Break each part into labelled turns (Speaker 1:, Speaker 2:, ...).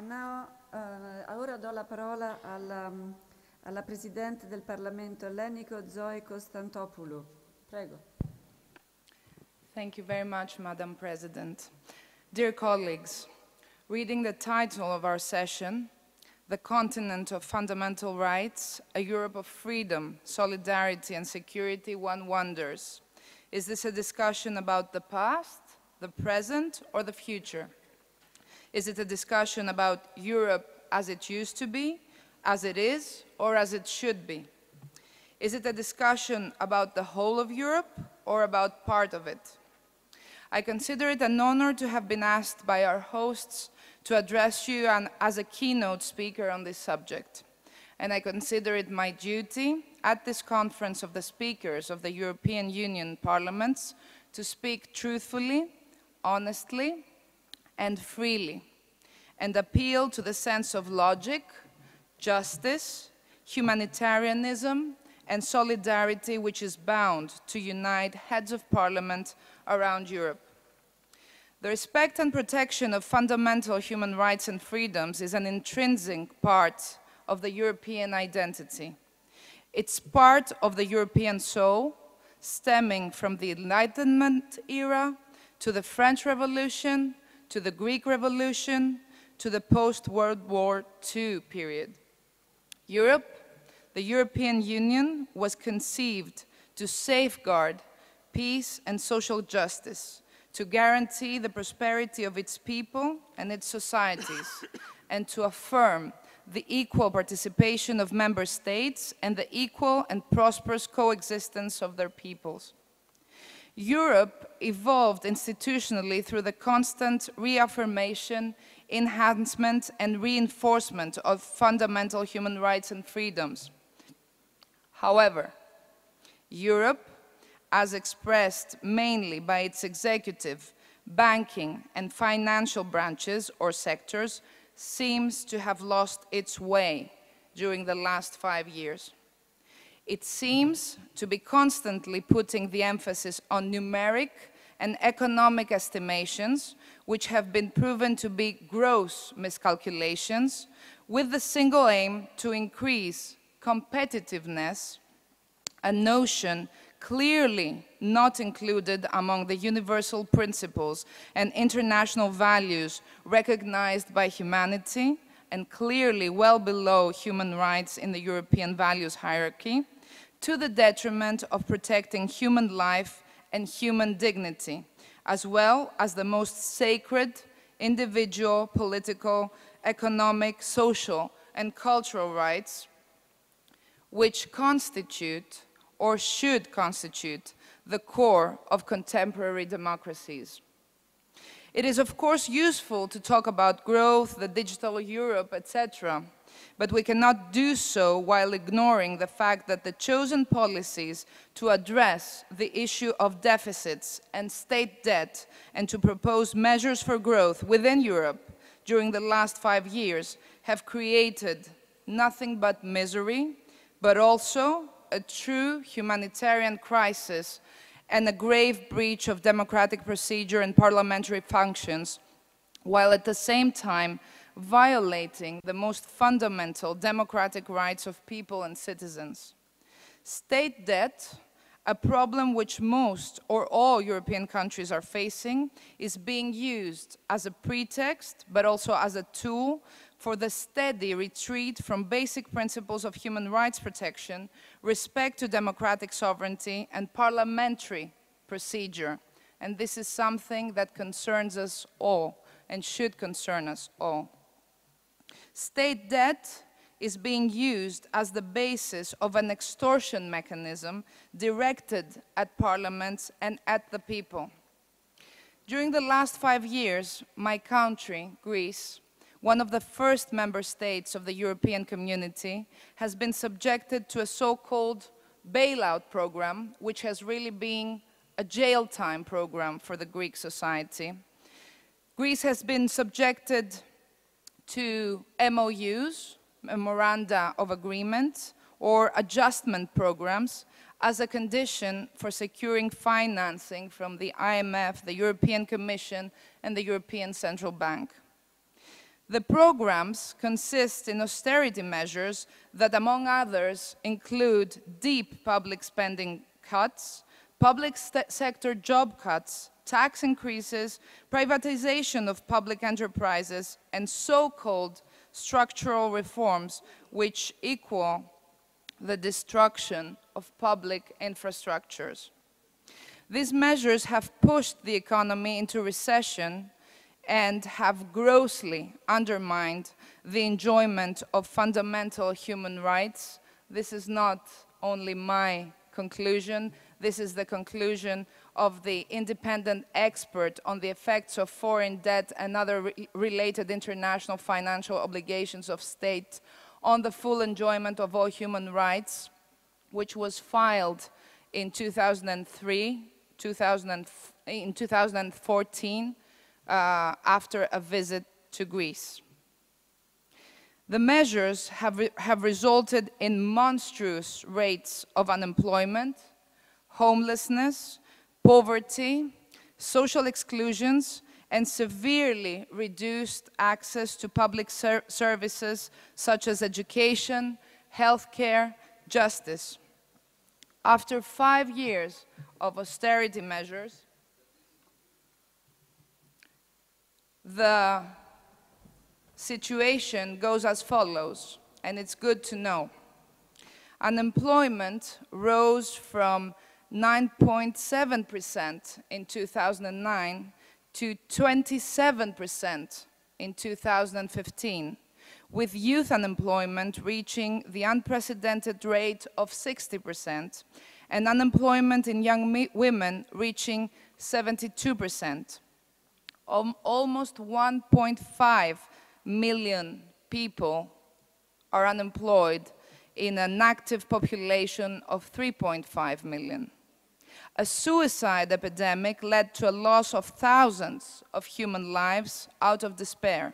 Speaker 1: Ora do la parola alla Presidente del Parlamento ellenico, Zoe Kostantopoulos. Prego.
Speaker 2: Thank you very much, Madam President. Dear colleagues, reading the title of our session, The Continent of Fundamental Rights, a Europe of Freedom, Solidarity and Security, one wonders. Is this a discussion about the past, the present, or the future? Is it a discussion about Europe as it used to be, as it is, or as it should be? Is it a discussion about the whole of Europe, or about part of it? I consider it an honor to have been asked by our hosts to address you as a keynote speaker on this subject. And I consider it my duty at this conference of the speakers of the European Union parliaments to speak truthfully, honestly, and freely, and appeal to the sense of logic, justice, humanitarianism, and solidarity which is bound to unite heads of parliament around Europe. The respect and protection of fundamental human rights and freedoms is an intrinsic part of the European identity. It's part of the European soul, stemming from the Enlightenment era to the French Revolution, to the Greek Revolution, to the post-World War II period. Europe, the European Union, was conceived to safeguard peace and social justice, to guarantee the prosperity of its people and its societies, and to affirm the equal participation of member states and the equal and prosperous coexistence of their peoples. Europe evolved institutionally through the constant reaffirmation, enhancement, and reinforcement of fundamental human rights and freedoms. However, Europe, as expressed mainly by its executive, banking, and financial branches or sectors, seems to have lost its way during the last 5 years. It seems to be constantly putting the emphasis on numeric and economic estimations, which have been proven to be gross miscalculations, with the single aim to increase competitiveness, a notion clearly not included among the universal principles and international values recognized by humanity, and clearly well below human rights in the European values hierarchy, to the detriment of protecting human life and human dignity, as well as the most sacred individual, political, economic, social, and cultural rights, which constitute or should constitute the core of contemporary democracies. It is, of course, useful to talk about growth, the digital Europe, etc., but we cannot do so while ignoring the fact that the chosen policies to address the issue of deficits and state debt and to propose measures for growth within Europe during the last 5 years have created nothing but misery, but also a true humanitarian crisis and a grave breach of democratic procedure and parliamentary functions, while at the same time violating the most fundamental democratic rights of people and citizens. State debt, a problem which most or all European countries are facing, is being used as a pretext, but also as a tool for the steady retreat from basic principles of human rights protection, respect to democratic sovereignty, and parliamentary procedure. And this is something that concerns us all and should concern us all. State debt is being used as the basis of an extortion mechanism directed at parliaments and at the people. During the last 5 years, my country, Greece, one of the first member states of the European community, has been subjected to a so-called bailout program, which has really been a jail time program for the Greek society. Greece has been subjected to MOUs, memoranda of agreement, or adjustment programs as a condition for securing financing from the IMF, the European Commission, and the European Central Bank. The programs consist in austerity measures that, among others, include deep public spending cuts, public sector job cuts, tax increases, privatization of public enterprises, and so-called structural reforms which equal the destruction of public infrastructures. These measures have pushed the economy into recession and have grossly undermined the enjoyment of fundamental human rights. This is not only my conclusion, this is the conclusion of the independent expert on the effects of foreign debt and other related international financial obligations of state on the full enjoyment of all human rights, which was filed in 2003, in 2014, after a visit to Greece. The measures have resulted in monstrous rates of unemployment, homelessness, poverty, social exclusions, and severely reduced access to public services such as education, healthcare, justice. After 5 years of austerity measures, the situation goes as follows, and it's good to know. Unemployment rose from 9.7% in 2009 to 27% in 2015, with youth unemployment reaching the unprecedented rate of 60%, and unemployment in young women reaching 72%. Almost 1.5 million people are unemployed in an active population of 3.5 million. A suicide epidemic led to a loss of thousands of human lives out of despair.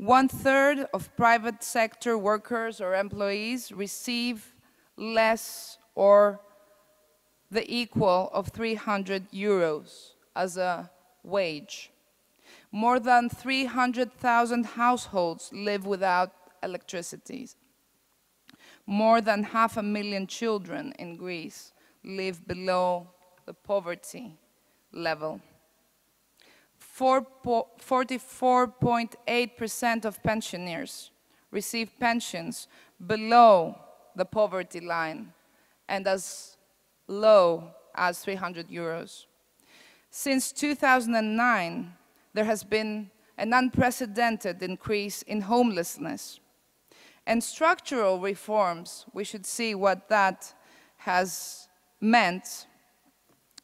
Speaker 2: 1/3 of private sector workers or employees receive less or the equal of 300 euros as a wage. More than 300,000 households live without electricity. More than 500,000 children in Greece live below the poverty level. 44.8% of pensioners receive pensions below the poverty line and as low as 300 euros. Since 2009, there has been an unprecedented increase in homelessness. And structural reforms, we should see what that has meant,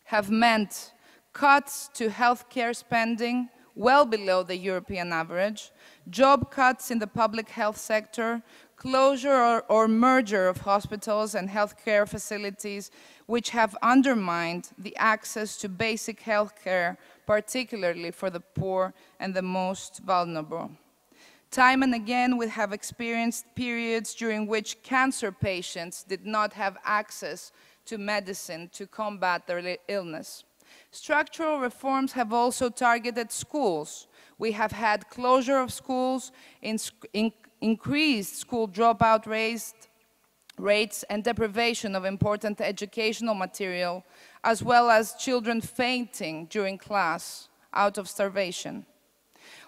Speaker 2: have meant cuts to healthcare spending well below the European average, job cuts in the public health sector, closure or merger of hospitals and healthcare facilities, which have undermined the access to basic healthcare, particularly for the poor and the most vulnerable. Time and again, we have experienced periods during which cancer patients did not have access to medicine to combat their illness. Structural reforms have also targeted schools. We have had closure of schools, increased school dropout rates, and deprivation of important educational material, as well as children fainting during class out of starvation.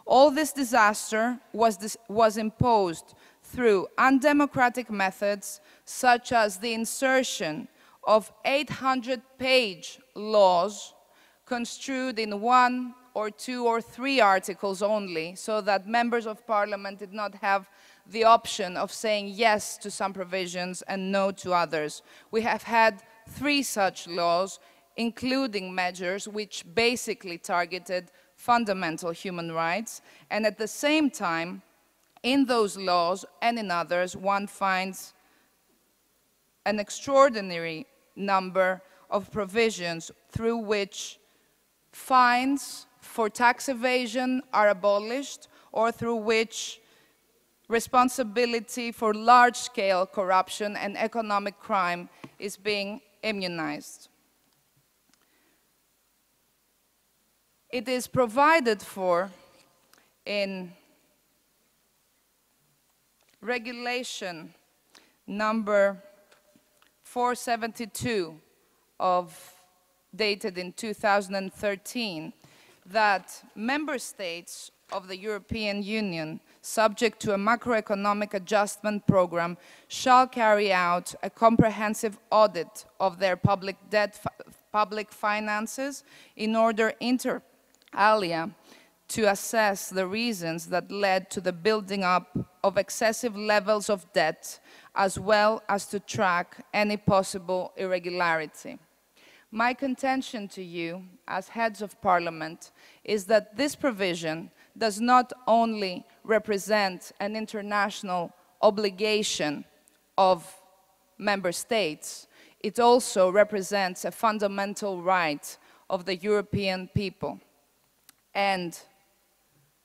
Speaker 2: All this disaster was imposed through undemocratic methods, such as the insertion of 800-page laws construed in 1 or 2 or 3 articles only, so that members of parliament did not have the option of saying yes to some provisions and no to others. We have had 3 such laws, including measures which basically targeted fundamental human rights, and at the same time, in those laws and in others, one finds an extraordinary number of provisions through which fines for tax evasion are abolished, or through which responsibility for large-scale corruption and economic crime is being immunized. It is provided for in regulation number 472 dated in 2013 that member states of the European Union, subject to a macroeconomic adjustment program, shall carry out a comprehensive audit of their public finances in order, inter alia, to assess the reasons that led to the building up of excessive levels of debt, as well as to track any possible irregularity. My contention to you, as heads of parliament, is that this provision does not only represent an international obligation of member states, it also represents a fundamental right of the European people. And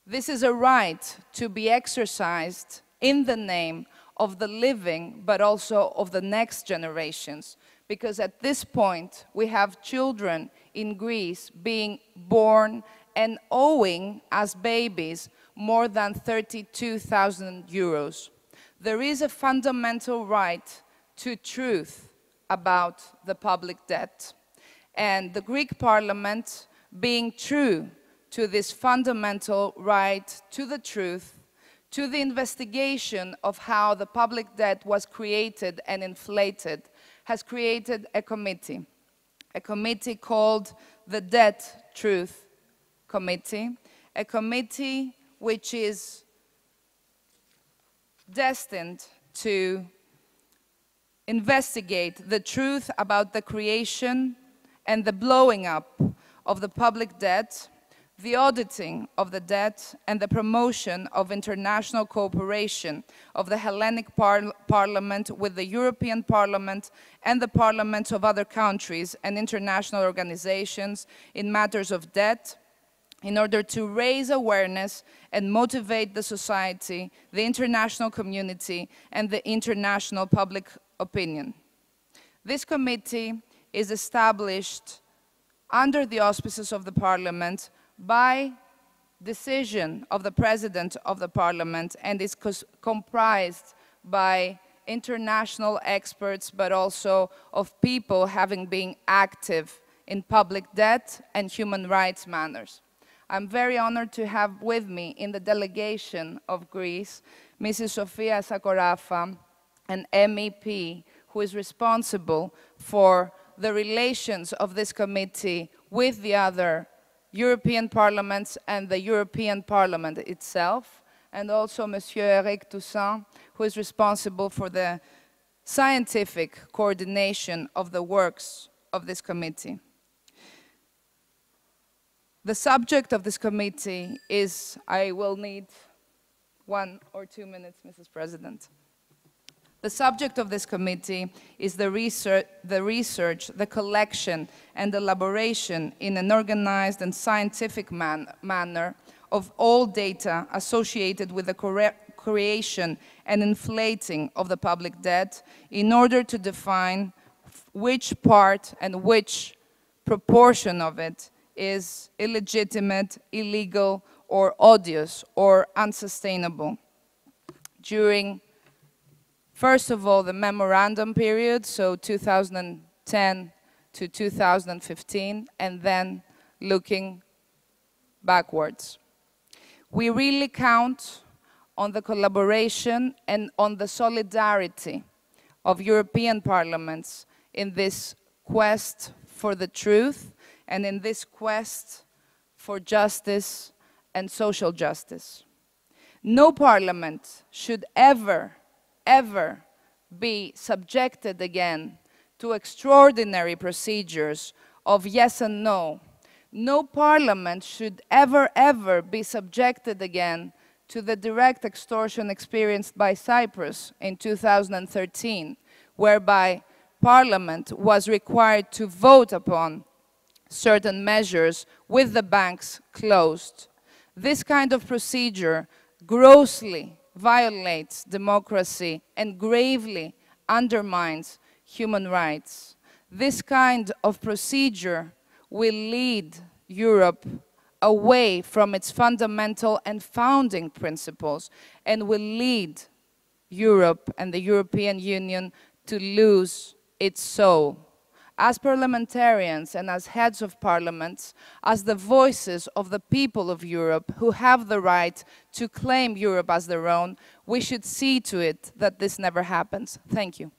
Speaker 2: this is a right to be exercised in the name of the living, but also of the next generations. Because at this point, we have children in Greece being born and owing, as babies, more than 32,000 euros. There is a fundamental right to truth about the public debt. And the Greek parliament, being true to this fundamental right to the truth, to the investigation of how the public debt was created and inflated, has created a committee called the Debt Truth Committee, a committee which is destined to investigate the truth about the creation and the blowing up of the public debt, the auditing of the debt, and the promotion of international cooperation of the Hellenic Parliament with the European Parliament and the parliaments of other countries and international organizations in matters of debt, in order to raise awareness and motivate the society, the international community, and the international public opinion. This committee is established under the auspices of the Parliament by decision of the President of the Parliament, and is comprised by international experts, but also of people having been active in public debt and human rights matters. I'm very honored to have with me in the delegation of Greece, Mrs. Sofia Sakorafa, an MEP who is responsible for the relations of this committee with the other European parliaments and the European Parliament itself, and also Monsieur Eric Toussaint, who is responsible for the scientific coordination of the works of this committee. The subject of this committee is, I will need 1 or 2 minutes, Mrs. President. The subject of this committee is the research, the collection, and elaboration in an organized and scientific manner of all data associated with the creation and inflating of the public debt in order to define which part and which proportion of it is illegitimate, illegal, or odious, or unsustainable. During, first of all, the memorandum period, so 2010 to 2015, and then looking backwards. We really count on the collaboration and on the solidarity of European parliaments in this quest for the truth and in this quest for justice and social justice. No parliament should ever be subjected again to extraordinary procedures of yes and no. No parliament should ever be subjected again to the direct extortion experienced by Cyprus in 2013, whereby Parliament was required to vote upon certain measures with the banks closed. This kind of procedure grossly violates democracy and gravely undermines human rights. This kind of procedure will lead Europe away from its fundamental and founding principles and will lead Europe and the European Union to lose its soul. As parliamentarians and as heads of parliaments, as the voices of the people of Europe who have the right to claim Europe as their own, we should see to it that this never happens. Thank you.